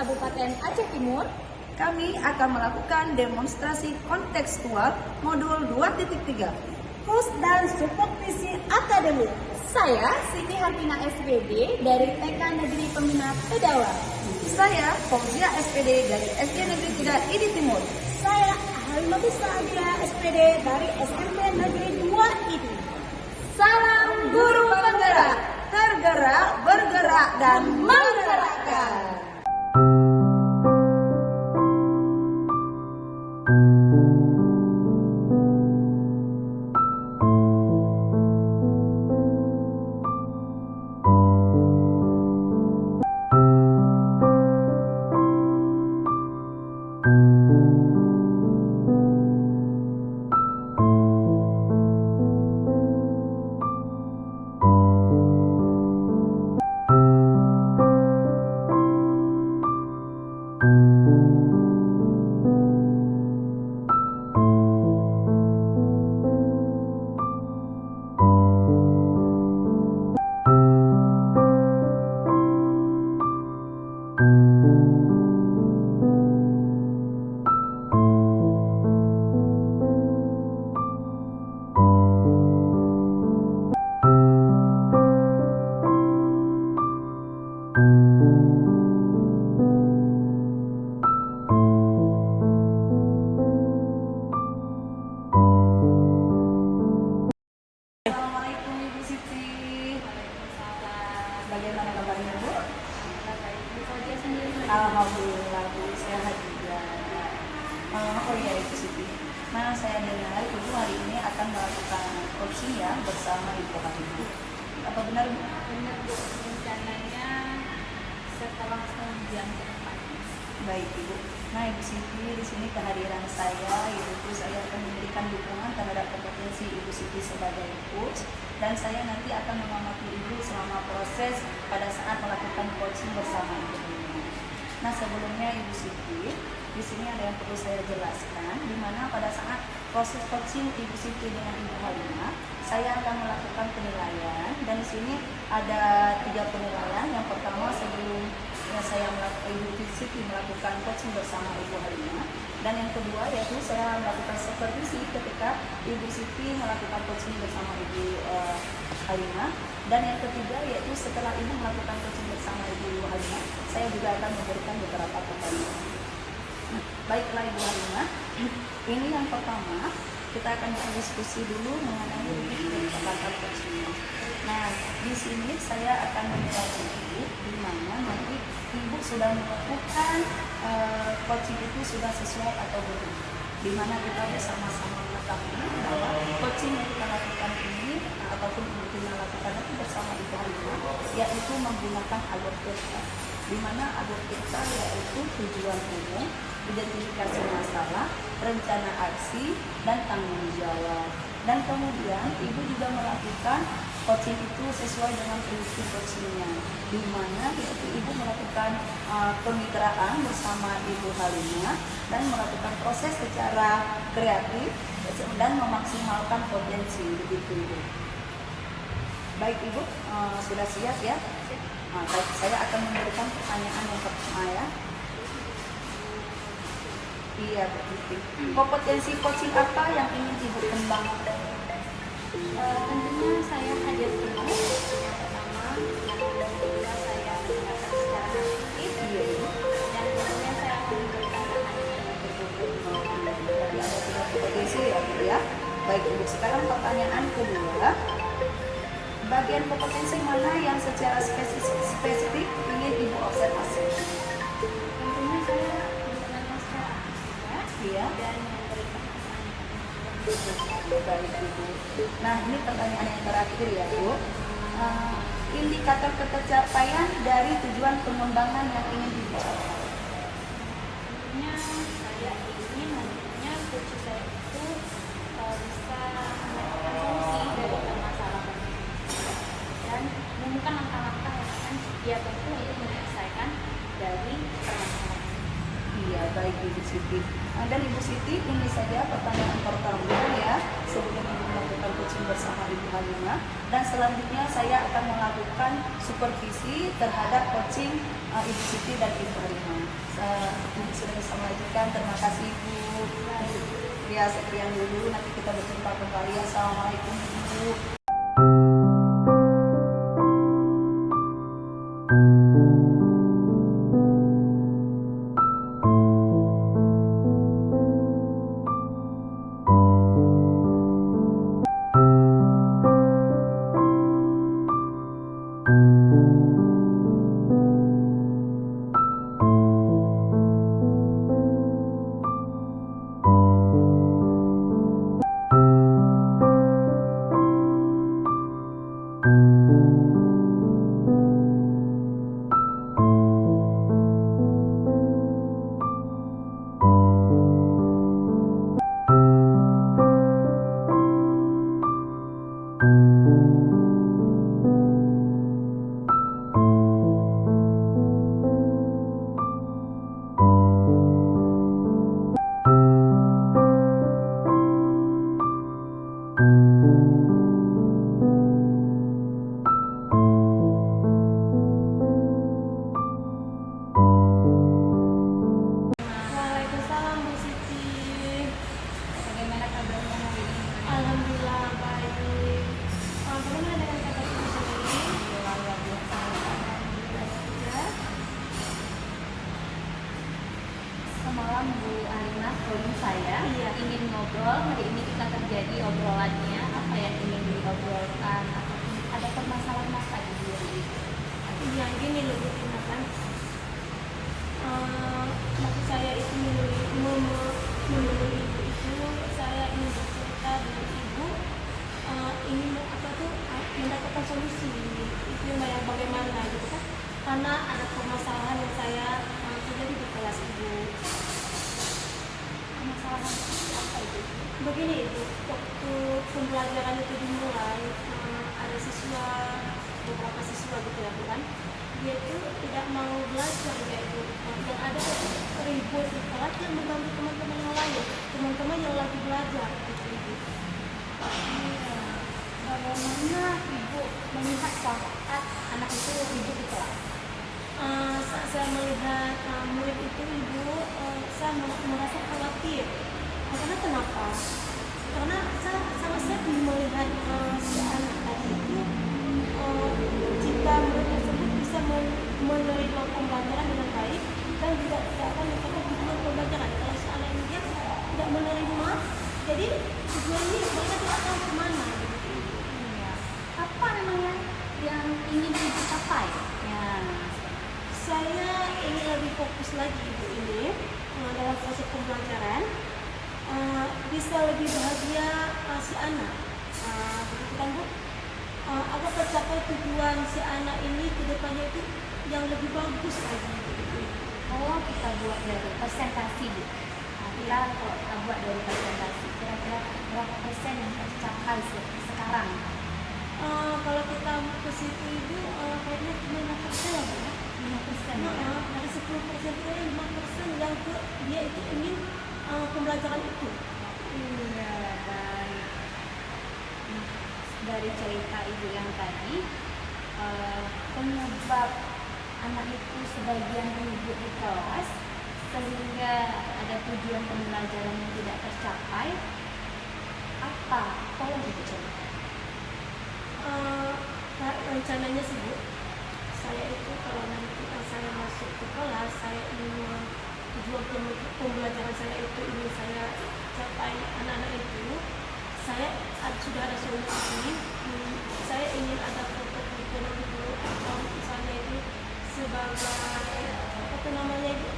Kabupaten Aceh Timur, kami akan melakukan demonstrasi kontekstual modul 2.3. Host dan Supervisi Akademik. Saya Siti Hartina SPD dari TK Negeri Pembina Tedawa. Saya Fauzia SPD dari SD Negeri 3 Idi Timur. Saya Halimatu Saadia SPD dari SMP Negeri 2 Idi. Salam guru penggerak, Tergerak, bergerak, dan menggerakkan. Assalamualaikum Ibu Siti. Bagaimana kabarnya Bu? Alhamdulillah Bu, sehat juga. Oh iya Ibu Siti. Nah saya dengar Ibu hari ini akan melakukan coaching ya bersama Ibu Halimah. Apa benar Bu? Benar Bu, rencananya setelah setengah jam ke depan. Baik Ibu. Nah Ibu Siti, di sini kehadiran saya, saya akan memberikan dukungan terhadap kompetensi Ibu Siti sebagai coach, dan saya nanti akan mengamati Ibu selama proses pada saat melakukan coaching bersama Ibu Halimah. Nah sebelumnya Ibu Siti, di sini ada yang perlu saya jelaskan, di mana pada saat proses coaching Ibu Siti dengan Ibu Halimah, saya akan melakukan penilaian, dan di sini ada 3 penilaian. Yang pertama sebelum Ibu Siti melakukan coaching bersama Ibu Halimah, dan yang kedua yaitu saya melakukan supervisi ketika Ibu Siti melakukan coaching bersama Ibu Halimah, dan yang ketiga yaitu setelah Ibu melakukan coaching bersama Ibu Halimah, saya juga akan memberikan beberapa pertanyaan. Baiklah Ibu Halimah, ini yang pertama kita akan berdiskusi dulu mengenai kesempatan coaching. Nah, di sini saya akan menilai Ibu di mana nanti Ibu sudah melakukan coaching itu sudah sesuai atau belum. Di mana kita bersama-sama mengetahui bahwa coaching yang kita lakukan ini ataupun Ibu Tina lakukan itu bersama Ibu Halimah, yaitu menggunakan alur kita. Di mana alur kita yaitu tujuan umum, identifikasi masalah, rencana aksi, dan tanggung jawab. Dan kemudian Ibu juga melakukan coaching itu sesuai dengan prinsip coachingnya, di mana yaitu Ibu melakukan kemitraan bersama Ibu Halimah dan melakukan proses secara kreatif dan memaksimalkan potensi, begitu Ibu. Baik Ibu, sudah siap ya? Baik, saya akan memberikan pertanyaan yang pertama ya. Iya begitu. Kompetensi coaching apa yang ingin Ibu kembangkan? Tentunya saya hadir dulu. Yang pertama, ketika saya mendengarkan secara aktif, dan kemudian saya akan memberikan pertanyaan yang berbeda. Tadi ada 3 kompetensi ya Bu ya. Baik Ibu, sekarang pertanyaan kedua. Bagian kompetensi mana yang secara spesifik ingin Ibu observasi? Tentunya saya mendengarkan secara aktif Iya. dan memberikan Baik Ibu. Nah ini pertanyaan yang terakhir ya Bu. Indikator ketercapaian dari tujuan pengembangan yang ingin Ibu capai. tentunya saya ingin nantinya coach saya itu bisa mendapatkan solusi dari permasalahan dan menemukan langkah-langkah yang akan dia tempuh untuk menyelesaikan dari permasalahan. Iya baik. baik Ibu Siti. Dan Ibu Siti, ini saja pertanyaan pertama ya sebelum Ibu melakukan coaching bersama Ibu Halimah. Dan selanjutnya saya akan melakukan supervisi terhadap coaching Ibu Siti dan Ibu Halimah. Ibu sudah bisa melanjutkan. Terima kasih Ibu. Ya, sekian dulu. Nanti kita berjumpa kembali. Assalamualaikum Ibu. Waalaikumsalam Bu Siti. Bagaimana kabarnya hari ini? Alhamdulillah baik. Bagaimana dengan kata Bu Siti? Luar biasa. Alhamdulillah juga. Semalam Bu Halimah calling saya Iya. ingin ngobrol. Hari ini kita terjadi obrolannya apa yang ingin diobrolkan atau ada permasalahan apa di diri itu? Yang gini loh Bu Tina kan. Maksud saya itu menurut ibu itu saya ingin bercerita dengan ibu, ingin mendapatkan solusi itu yang bagaimana gitu kan, karena ada permasalahan yang saya terjadi di kelas ibu. Permasalahan seperti apa itu? Begini ibu, waktu pembelajaran itu dimulai, ada beberapa siswa gitu ya bukan, dia itu tidak mau belajar ya ibu. Yang ada ribut di kelas yang mengganggu teman-teman yang lain, teman-teman yang lagi belajar gitu ibu. Iya. Bagaimana Ibu melihat saat anak itu ribut di kelas? Saat saya melihat murid itu ibu, saya merasa khawatir. Karena kenapa? Karena saya sangat sedih melihat si anak tadi itu, jika murid tersebut bisa menerima pembelajaran dengan baik dan juga tidak akan mendapatkan tujuan pembelajaran. Kalau si anak ini dia tidak menerima, jadi tujuannya mereka tidak tahu kemana. Gitu. Iya. Apa namanya yang ingin Ibu capai? Ya. Saya ingin lebih fokus lagi ibu ini dalam proses pembelajaran, bisa lebih bahagia si anak, begitu kan Bu? Agar tercapai tujuan si anak ini ke depannya itu yang lebih bagus lagi. Begitu. Kalau kita buat dari presentasi, Bu. Nah, kita buat dari presentasi, kira-kira berapa persen yang tercapai sekarang? Kalau kita ke situ ibu, kayaknya cuma 5% ya Bu. 5%. Ya? Dari 10% itu 5% yang dia itu ingin pembelajaran itu. Iya, baik. Dari cerita Ibu yang tadi, penyebab anak itu sebagian ribut di kelas sehingga ada tujuan pembelajaran yang tidak tercapai, apa? Tolong Ibu cerita. Rencananya sih Bu, saya itu kalau nanti saya masuk ke kelas, saya ingin tujuan pembelajaran saya itu ingin saya capai anak-anak itu, saya sudah ada solusi. Saya ingin ada foto-foto itu, atau misalnya itu sebagai apa tuh namanya itu,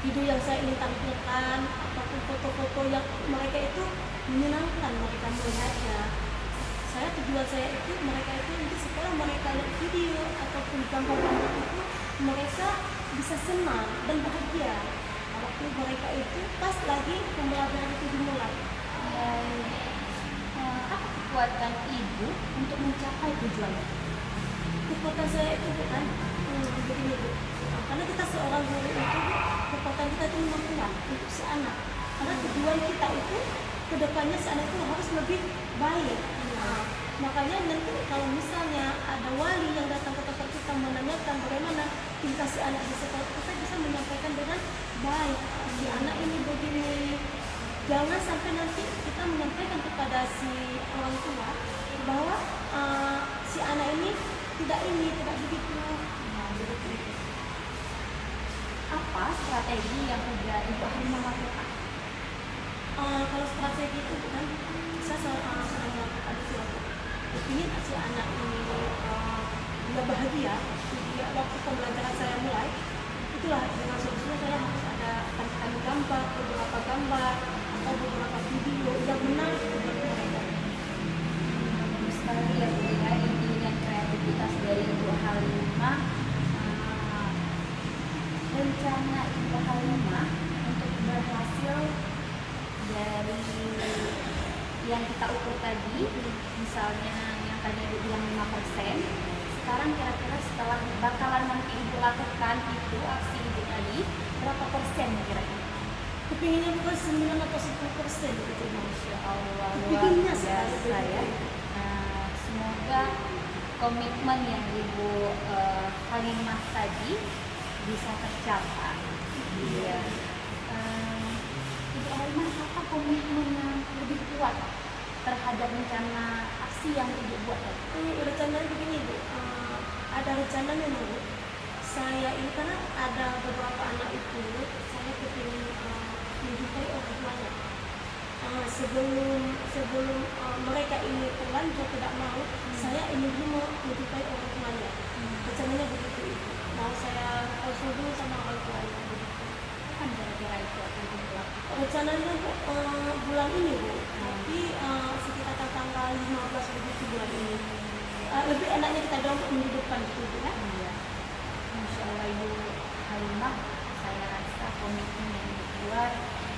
video yang saya ingin tampilkan, ataupun foto-foto yang mereka itu menyenangkan mereka melihatnya. Tujuan saya itu mereka itu nanti setelah mereka lihat video ataupun gambar-gambar itu, mereka bisa senang dan bahagia waktu mereka itu pas lagi pembelajaran itu dimulai. Apa kekuatan Ibu untuk mencapai tujuan itu? Kekuatan saya itu bukan begini Bu, karena kita seorang guru itu kekuatan kita itu memang kuat untuk si anak. Karena tujuan kita itu kedepannya si anak itu harus lebih baik. Makanya nanti kalau misalnya ada wali yang datang ke tempat kita menanyakan bagaimana tingkah si anak di sekolah, kita bisa menyampaikan dengan baik. Si anak ini begini. Jangan sampai nanti kita menyampaikan kepada si orang tua bahwa si anak ini tidak begitu. Apa strategi yang udah Ibu Halimah lakukan? Kalau strategi itu kan saya sedang melakukan itu. Ingin si anak ini dia bahagia. Dia waktu pembelajaran saya mulai, itulah dengan solusinya saya harus ada tampilkan gambar, beberapa gambar atau beberapa video yang menarik untuk mereka. Bagus sekali ya Bu ya, ide dan kreativitas dari Ibu Halimah. Rencana Ibu Halimah untuk berhasil dari yang kita ukur tadi, misalnya yang tadi Ibu bilang 5%, sekarang kira-kira setelah bakalan nanti Ibu lakukan itu aksi Ibu tadi, berapa persen kira-kira? Kepinginnya bukan 9 atau 10% gitu. Masya Allah, luar Kepinginnya biasa ya. Semoga komitmen yang Ibu Halimah tadi bisa tercapai. Iya. Ibu Halimah, apa komitmen yang lebih kuat terhadap rencana aksi yang Ibu buat tadi? Rencananya begini Bu, ada rencana memang Bu. Saya ini karena ada beberapa anak itu, saya kepingin menjumpai orang tuanya. Sebelum mereka ini terlanjur tidak mau, saya ingin dulu menjumpai orang tuanya. Rencananya begitu Ibu. Mau saya konsul dulu sama orang tuanya. Kan kira-kira itu akan dilakukan. Rencananya bulan ini Bu, tapi sekitar tanggal 15 begitu bulan ini. Lebih enaknya kita dong menghidupkan itu Bu ya. Iya. Masya Allah Ibu Halimah, saya rasa komitmen yang dibuat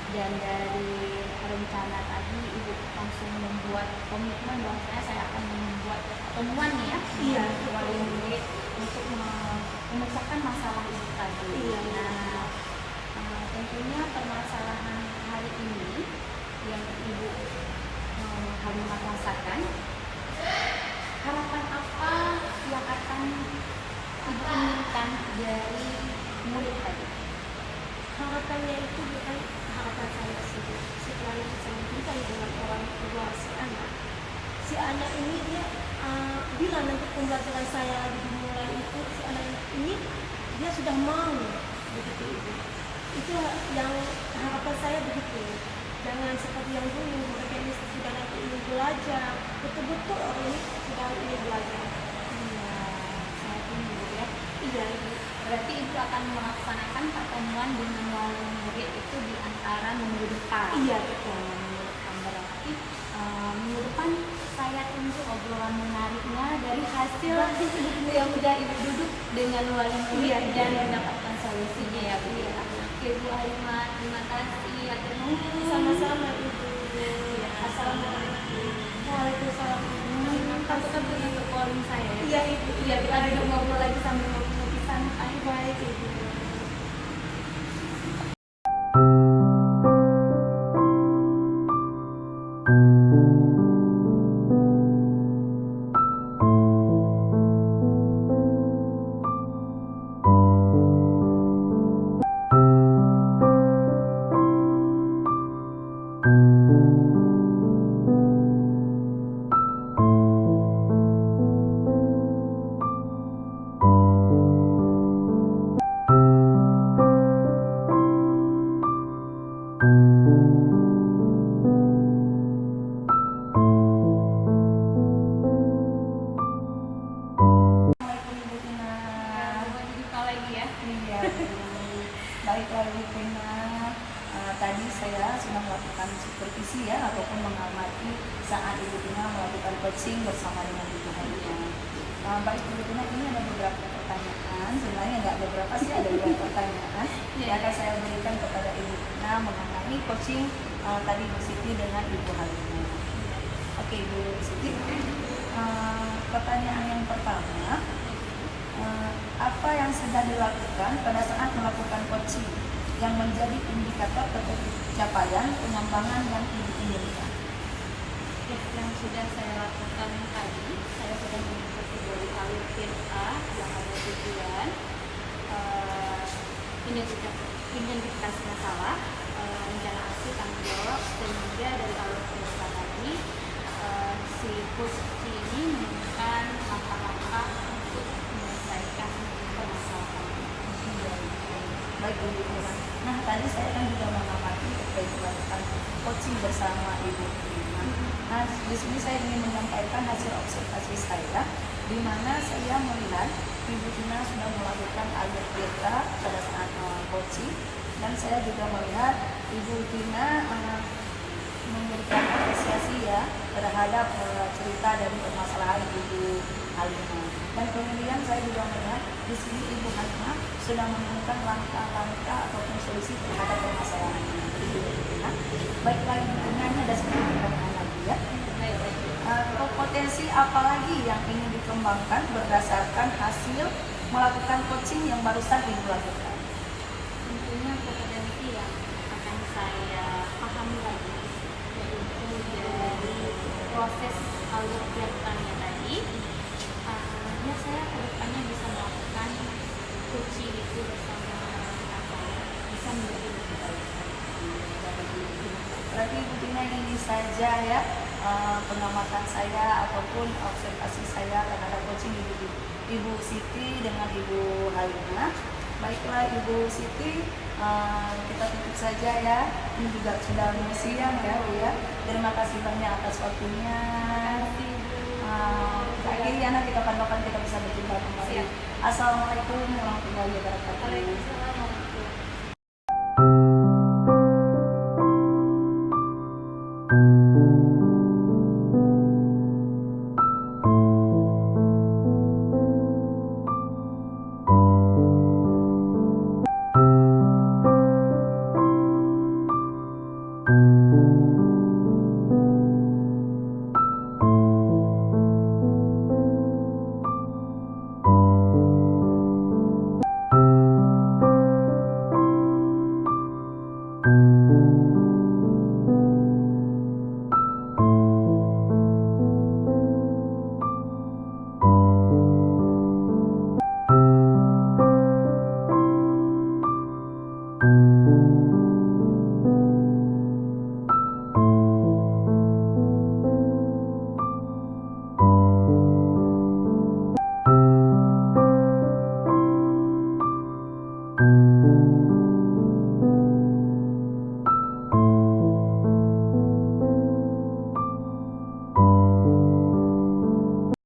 dan dari rencana tadi Ibu langsung membuat komitmen bahwa saya akan membuat pertemuan ya, Iya. wali murid untuk memecahkan masalah itu tadi. Iya. Nah, tentunya permasalahan hari ini yang Ibu Halimah rasakan, harapan apa yang akan Ibu inginkan dari murid tadi? Harapannya itu bukan harapan saya sendiri. Setelah saya berbincang dengan orang tua si anak. Si anak ini dia bila nanti pembelajaran saya dimulai itu, si anak ini dia sudah mau begitu Ibu. Itu yang harapan saya begitu. Jangan seperti yang dulu mereka ini sudah nanti ingin belajar, betul-betul orang ini sudah ingin belajar. Iya, saya tunggu ya. Iya Ibu. Berarti Ibu akan melaksanakan pertemuan dengan wali murid itu di antara minggu depan. Iya betul. Minggu depan berarti minggu depan saya tunggu obrolan menariknya dari hasil yang udah Ibu duduk dengan wali murid Iya, dan iya. mendapatkan solusinya ya Bu ya. Oke Bu Halimah, terima kasih. Atur nuhun. Sama-sama Ibu. Ya, Assalamualaikum. Waalaikumsalam. Pasukan untuk calling saya. Iya Ibu. Iya, kita duduk ngobrol lagi sambil ngopi-ngopi santai. Baik Ibu. Baiklah Ibu Tina, tadi saya sudah melakukan supervisi ya ataupun mengamati saat Ibu Tina melakukan coaching bersama dengan Ibu Halimah. Baik Ibu Tina, ini ada beberapa pertanyaan, sebenarnya nggak beberapa sih, ada 2 pertanyaan yang akan saya berikan kepada Ibu Tina mengenai coaching tadi Bu Siti dengan Ibu Halimah. Oke Bu Siti, pertanyaan yang pertama, apa yang sudah dilakukan pada saat melakukan coaching yang menjadi indikator capaian pengembangan yang ibu inginkan? Yang sudah saya lakukan tadi, saya sudah mengikuti dari alur PSA yang ada tujuan, identifikasi masalah, rencana aksi, tanggung jawab, sehingga dari alur PSA tadi si posisi ini menemukan langkah-langkah untuk menyelesaikan permasalahan. Baik Ibu Tina. Nah tadi saya kan juga mengamati terkait melakukan coaching bersama Ibu Tina. Nah di sini saya ingin menyampaikan hasil observasi saya, di mana saya melihat Ibu Tina sudah melakukan alur beta pada saat coaching, dan saya juga melihat Ibu Tina memberikan apresiasi ya terhadap cerita dari permasalahan Ibu Halimah. Dan kemudian saya juga melihat di sini Ibu Halimah sudah menemukan langkah-langkah ataupun solusi terhadap permasalahan Ibu Halimah. Baiklah Ibu Tina, ini ada sedikit pertanyaan lagi ya. Potensi apa lagi yang ingin dikembangkan berdasarkan hasil melakukan coaching yang barusan Ibu lakukan? Tentunya kompetensi yang akan saya pahami lagi, yaitu dari proses alur kegiatannya tadi. Ya saya kedepannya bisa melakukan coaching itu bersama rekan saya, bisa menjadi lebih baik. Berarti Ibu Tina ini saja ya pengamatan saya ataupun observasi saya terhadap coaching Ibu Siti dengan Ibu Halimah. Baiklah Ibu Siti, kita tutup saja ya. Ini juga sudah siang ya Bu ya. Terima kasih banyak atas waktunya. Akhirnya anak kita pandokan kita bisa berjumpa kembali. Assalamualaikum warahmatullahi wabarakatuh. Waalaikumsalam warahmatullahi wabarakatuh.